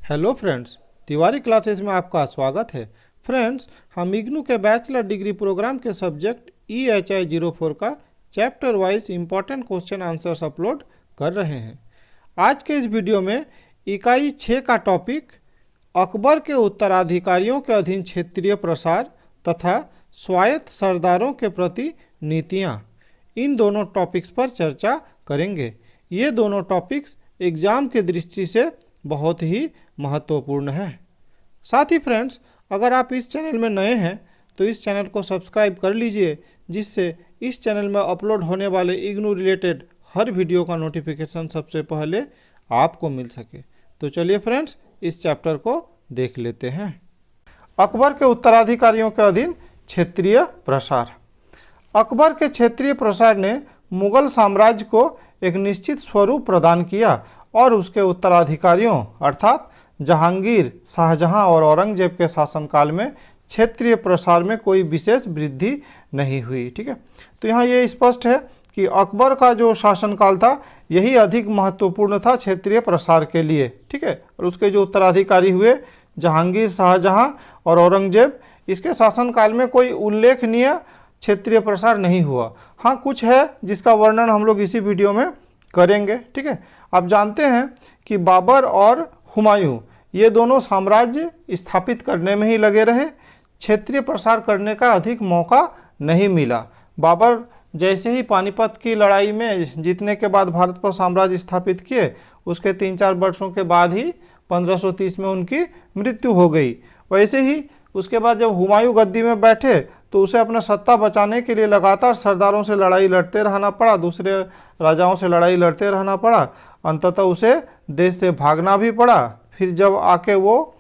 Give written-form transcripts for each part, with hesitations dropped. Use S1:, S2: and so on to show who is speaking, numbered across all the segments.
S1: Hello friends, Tiwari classes में आपका स्वागत है। फ्रेंड्स, हम इग्नू के बैचलर डिग्री प्रोग्राम के सब्जेक्ट EHI 04 का chapter wise important question answers upload कर रहे हैं। आज के इस वीडियो में इकाई 6 का टॉपिक अकबर के उत्तराधिकारियों के अधीन क्षेत्रीय प्रसार तथा स्वायत्त सरदारों के प्रति नीतियाँ, इन दोनों टॉपिक्स पर चर्चा करेंगे। ये दोनों टॉपिक्स एग्ज़ाम की दृष्टि से बहुत ही महत्वपूर्ण है। साथ ही फ्रेंड्स, अगर आप इस चैनल में नए हैं तो इस चैनल को सब्सक्राइब कर लीजिए, जिससे इस चैनल में अपलोड होने वाले इग्नू रिलेटेड हर वीडियो का नोटिफिकेशन सबसे पहले आपको मिल सके। तो चलिए फ्रेंड्स, इस चैप्टर को देख लेते हैं। अकबर के उत्तराधिकारियों के अधीन क्षेत्रीय प्रसार। अकबर के क्षेत्रीय प्रसार ने मुगल साम्राज्य को एक निश्चित स्वरूप प्रदान किया और उसके उत्तराधिकारियों अर्थात जहांगीर, शाहजहां और औरंगजेब के शासनकाल में क्षेत्रीय प्रसार में कोई विशेष वृद्धि नहीं हुई। ठीक है, तो यहाँ ये स्पष्ट है कि अकबर का जो शासनकाल था यही अधिक महत्वपूर्ण था क्षेत्रीय प्रसार के लिए। ठीक है, और उसके जो उत्तराधिकारी हुए जहांगीर, शाहजहां और औरंगजेब, इसके शासनकाल में कोई उल्लेखनीय क्षेत्रीय प्रसार नहीं हुआ। हाँ, कुछ है जिसका वर्णन हम लोग इसी वीडियो में करेंगे। ठीक है, आप जानते हैं कि बाबर और हुमायूं ये दोनों साम्राज्य स्थापित करने में ही लगे रहे, क्षेत्रीय प्रसार करने का अधिक मौका नहीं मिला। बाबर जैसे ही पानीपत की लड़ाई में जीतने के बाद भारत पर साम्राज्य स्थापित किए, उसके 3-4 वर्षों के बाद ही 1530 में उनकी मृत्यु हो गई। वैसे ही उसके बाद जब हुमायूं गद्दी में बैठे तो उसे अपना सत्ता बचाने के लिए लगातार सरदारों से लड़ाई लड़ते रहना पड़ा, दूसरे राजाओं से लड़ाई लड़ते रहना पड़ा। अंततः उसे देश से भागना भी पड़ा। फिर जब आके वो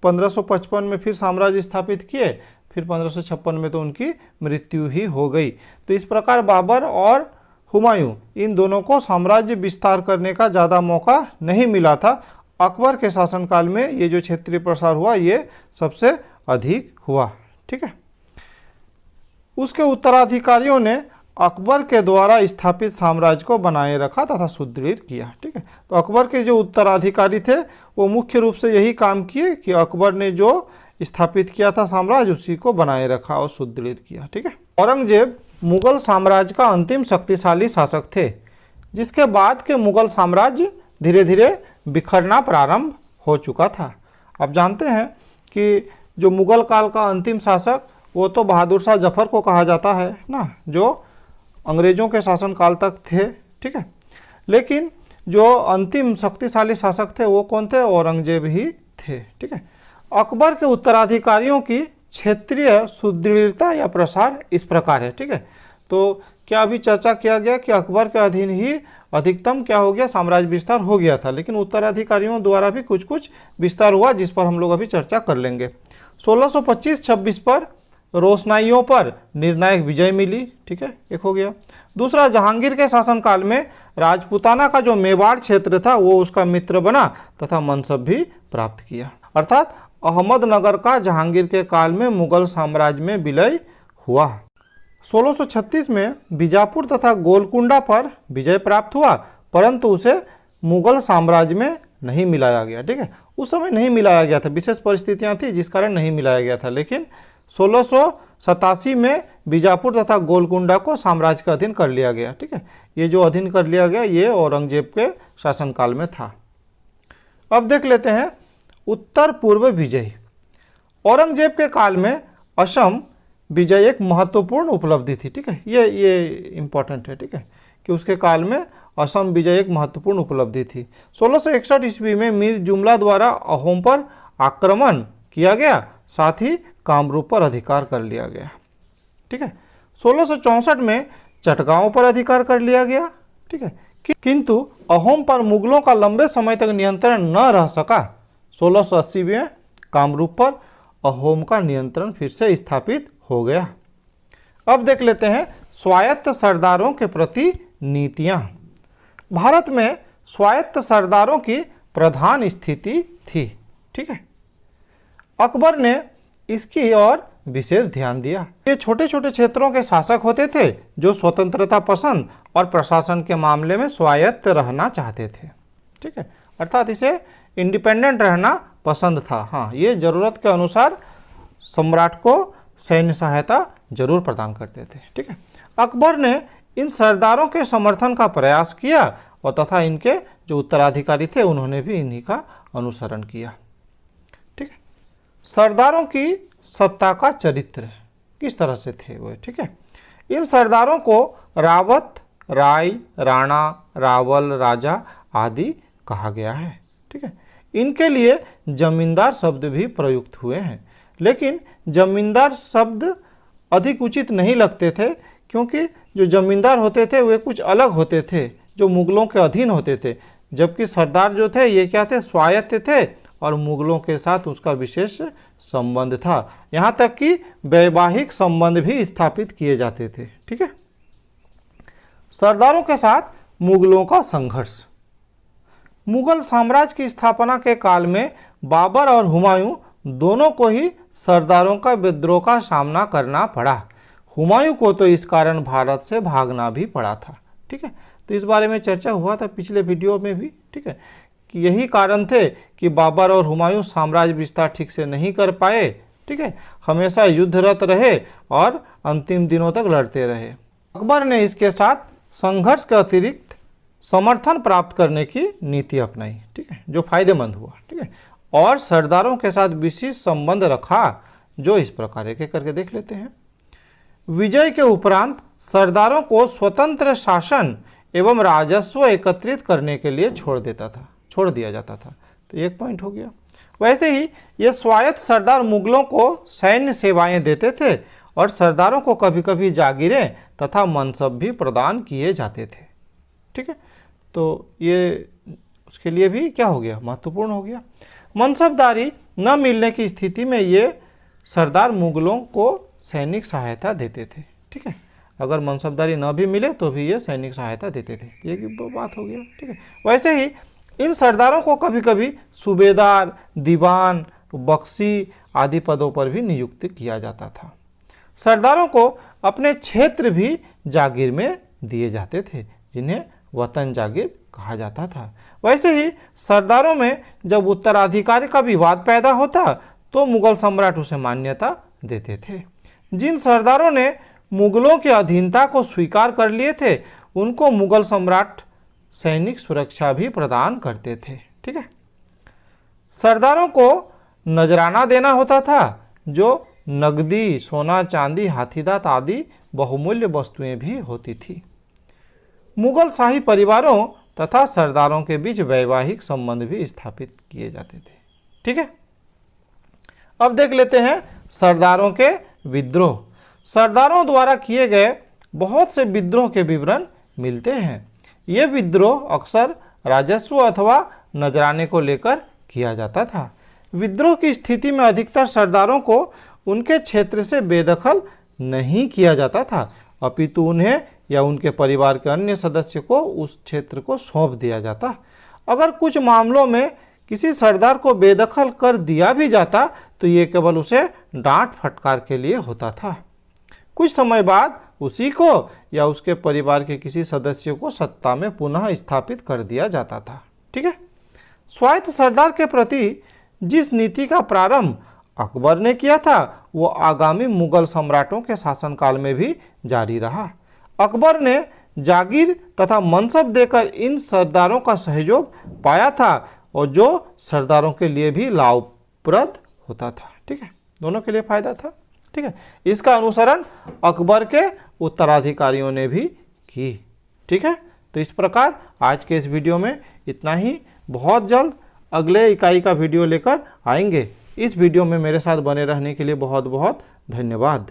S1: 1555 में फिर साम्राज्य स्थापित किए, फिर 1556 में तो उनकी मृत्यु ही हो गई। तो इस प्रकार बाबर और हुमायूं इन दोनों को साम्राज्य विस्तार करने का ज़्यादा मौका नहीं मिला था। अकबर के शासनकाल में ये जो क्षेत्रीय प्रसार हुआ ये सबसे अधिक हुआ। ठीक है, उसके उत्तराधिकारियों ने अकबर के द्वारा स्थापित साम्राज्य को बनाए रखा तथा सुदृढ़ किया। ठीक है, तो अकबर के जो उत्तराधिकारी थे वो मुख्य रूप से यही काम किए कि अकबर ने जो स्थापित किया था साम्राज्य उसी को बनाए रखा और सुदृढ़ किया। ठीक है, औरंगजेब मुगल साम्राज्य का अंतिम शक्तिशाली शासक थे, जिसके बाद के मुगल साम्राज्य धीरे धीरे बिखरना प्रारंभ हो चुका था। आप जानते हैं कि जो मुगल काल का अंतिम शासक वो तो बहादुर शाह जफर को कहा जाता है ना, जो अंग्रेजों के शासनकाल तक थे। ठीक है, लेकिन जो अंतिम शक्तिशाली शासक थे वो कौन थे? औरंगजेब ही थे। ठीक है, अकबर के उत्तराधिकारियों की क्षेत्रीय सुदृढ़ता या प्रसार इस प्रकार है। ठीक है, तो क्या अभी चर्चा किया गया कि अकबर के अधीन ही अधिकतम क्या हो गया, साम्राज्य विस्तार हो गया था, लेकिन उत्तराधिकारियों द्वारा भी कुछ कुछ विस्तार हुआ, जिस पर हम लोग अभी चर्चा कर लेंगे। 1625-26 पर रोशनाइयों पर निर्णायक विजय मिली। ठीक है, एक हो गया। दूसरा, जहांगीर के शासनकाल में राजपूताना का जो मेवाड़ क्षेत्र था वो उसका मित्र बना तथा मनसब भी प्राप्त किया। अर्थात अहमदनगर का जहांगीर के काल में मुगल साम्राज्य में विलय हुआ। 1636 में बीजापुर तथा गोलकुंडा पर विजय प्राप्त हुआ, परंतु उसे मुगल साम्राज्य में नहीं मिलाया गया। ठीक है, उस समय नहीं मिलाया गया था, विशेष परिस्थितियां थी जिस कारण नहीं मिलाया गया था। लेकिन 1687 में बीजापुर तथा गोलकुंडा को साम्राज्य का अधीन कर लिया गया। ठीक है, ये जो अधीन कर लिया गया ये औरंगजेब के शासनकाल में था। अब देख लेते हैं उत्तर पूर्व विजय। औरंगजेब के काल में असम विजय एक महत्वपूर्ण उपलब्धि थी। ठीक है, ये इम्पोर्टेंट है। ठीक है, कि उसके काल में असम विजय एक महत्वपूर्ण उपलब्धि थी। 1661 ईस्वी में मीर जुमला द्वारा अहोम पर आक्रमण किया गया, साथ ही कामरूप पर अधिकार कर लिया गया। ठीक है, 1664 में चटगांव पर अधिकार कर लिया गया। ठीक है, किंतु अहोम पर मुगलों का लंबे समय तक नियंत्रण न रह सका। 1680 में कामरूप पर अहोम का नियंत्रण फिर से स्थापित हो गया। अब देख लेते हैं स्वायत्त सरदारों के प्रति नीतियां। भारत में स्वायत्त सरदारों की प्रधान स्थिति थी। ठीक है, अकबर ने इसकी ओर विशेष ध्यान दिया। ये छोटे छोटे क्षेत्रों के शासक होते थे जो स्वतंत्रता पसंद और प्रशासन के मामले में स्वायत्त रहना चाहते थे। ठीक है, अर्थात इसे इंडिपेंडेंट रहना पसंद था। हाँ, ये ज़रूरत के अनुसार सम्राट को सैन्य सहायता जरूर प्रदान करते थे। ठीक है, अकबर ने इन सरदारों के समर्थन का प्रयास किया और तथा इनके जो उत्तराधिकारी थे उन्होंने भी इन्हीं का अनुसरण किया। ठीक है, सरदारों की सत्ता का चरित्र किस तरह से थे वो। ठीक है, इन सरदारों को रावत, राय, राणा, रावल, राजा आदि कहा गया है। ठीक है, इनके लिए जमींदार शब्द भी प्रयुक्त हुए हैं, लेकिन जमींदार शब्द अधिक उचित नहीं लगते थे, क्योंकि जो जमींदार होते थे वे कुछ अलग होते थे, जो मुगलों के अधीन होते थे, जबकि सरदार जो थे ये क्या थे, स्वायत्त थे और मुगलों के साथ उसका विशेष संबंध था। यहाँ तक कि वैवाहिक संबंध भी स्थापित किए जाते थे। ठीक है, सरदारों के साथ मुगलों का संघर्ष। मुगल साम्राज्य की स्थापना के काल में बाबर और हुमायूं दोनों को ही सरदारों का विद्रोह का सामना करना पड़ा। हुमायूं को तो इस कारण भारत से भागना भी पड़ा था। ठीक है, तो इस बारे में चर्चा हुआ था पिछले वीडियो में भी। ठीक है, कि यही कारण थे कि बाबर और हुमायूं साम्राज्य विस्तार ठीक से नहीं कर पाए। ठीक है, हमेशा युद्धरत रहे और अंतिम दिनों तक लड़ते रहे। अकबर ने इसके साथ संघर्ष के अतिरिक्त समर्थन प्राप्त करने की नीति अपनाई। ठीक है, जो फायदेमंद हुआ। ठीक है, और सरदारों के साथ विशेष संबंध रखा, जो इस प्रकार एक एक करके देख लेते हैं। विजय के उपरांत सरदारों को स्वतंत्र शासन एवं राजस्व एकत्रित करने के लिए छोड़ दिया जाता था। तो एक पॉइंट हो गया। वैसे ही ये स्वायत्त सरदार मुगलों को सैन्य सेवाएं देते थे और सरदारों को कभी कभी जागीरें तथा मनसब भी प्रदान किए जाते थे। ठीक है, तो ये उसके लिए भी क्या हो गया, महत्वपूर्ण हो गया। मनसबदारी न मिलने की स्थिति में ये सरदार मुगलों को सैनिक सहायता देते थे। ठीक है, अगर मनसबदारी न भी मिले तो भी ये सैनिक सहायता देते थे। ये बात हो गया। ठीक है, वैसे ही इन सरदारों को कभी कभी सूबेदार, दीवान, बख्शी आदि पदों पर भी नियुक्त किया जाता था। सरदारों को अपने क्षेत्र भी जागीर में दिए जाते थे, जिन्हें वतन जागीर कहा जाता था। वैसे ही सरदारों में जब उत्तराधिकारी का विवाद पैदा होता तो मुगल सम्राट उसे मान्यता देते थे। जिन सरदारों ने मुगलों की अधीनता को स्वीकार कर लिए थे उनको मुगल सम्राट सैनिक सुरक्षा भी प्रदान करते थे। ठीक है, सरदारों को नजराना देना होता था, जो नगदी, सोना, चांदी, हाथीदांत आदि बहुमूल्य वस्तुएं भी होती थी। मुगल शाही परिवारों तथा सरदारों के बीच वैवाहिक संबंध भी स्थापित किए जाते थे। ठीक है, अब देख लेते हैं सरदारों के विद्रोह। सरदारों द्वारा किए गए बहुत से विद्रोह के विवरण मिलते हैं। ये विद्रोह अक्सर राजस्व अथवा नजराने को लेकर किया जाता था। विद्रोह की स्थिति में अधिकतर सरदारों को उनके क्षेत्र से बेदखल नहीं किया जाता था, अपितु उन्हें या उनके परिवार के अन्य सदस्य को उस क्षेत्र को सौंप दिया जाता। अगर कुछ मामलों में किसी सरदार को बेदखल कर दिया भी जाता तो ये केवल उसे डांट फटकार के लिए होता था। कुछ समय बाद उसी को या उसके परिवार के किसी सदस्य को सत्ता में पुनः स्थापित कर दिया जाता था। ठीक है, स्वायत्त सरदार के प्रति जिस नीति का प्रारंभ अकबर ने किया था वो आगामी मुगल सम्राटों के शासनकाल में भी जारी रहा। अकबर ने जागीर तथा मनसब देकर इन सरदारों का सहयोग पाया था और जो सरदारों के लिए भी लाभप्रद होता था। ठीक है, दोनों के लिए फायदा था। ठीक है, इसका अनुसरण अकबर के उत्तराधिकारियों ने भी की। ठीक है, तो इस प्रकार आज के इस वीडियो में इतना ही। बहुत जल्द अगले इकाई का वीडियो लेकर आएंगे। इस वीडियो में मेरे साथ बने रहने के लिए बहुत बहुत धन्यवाद।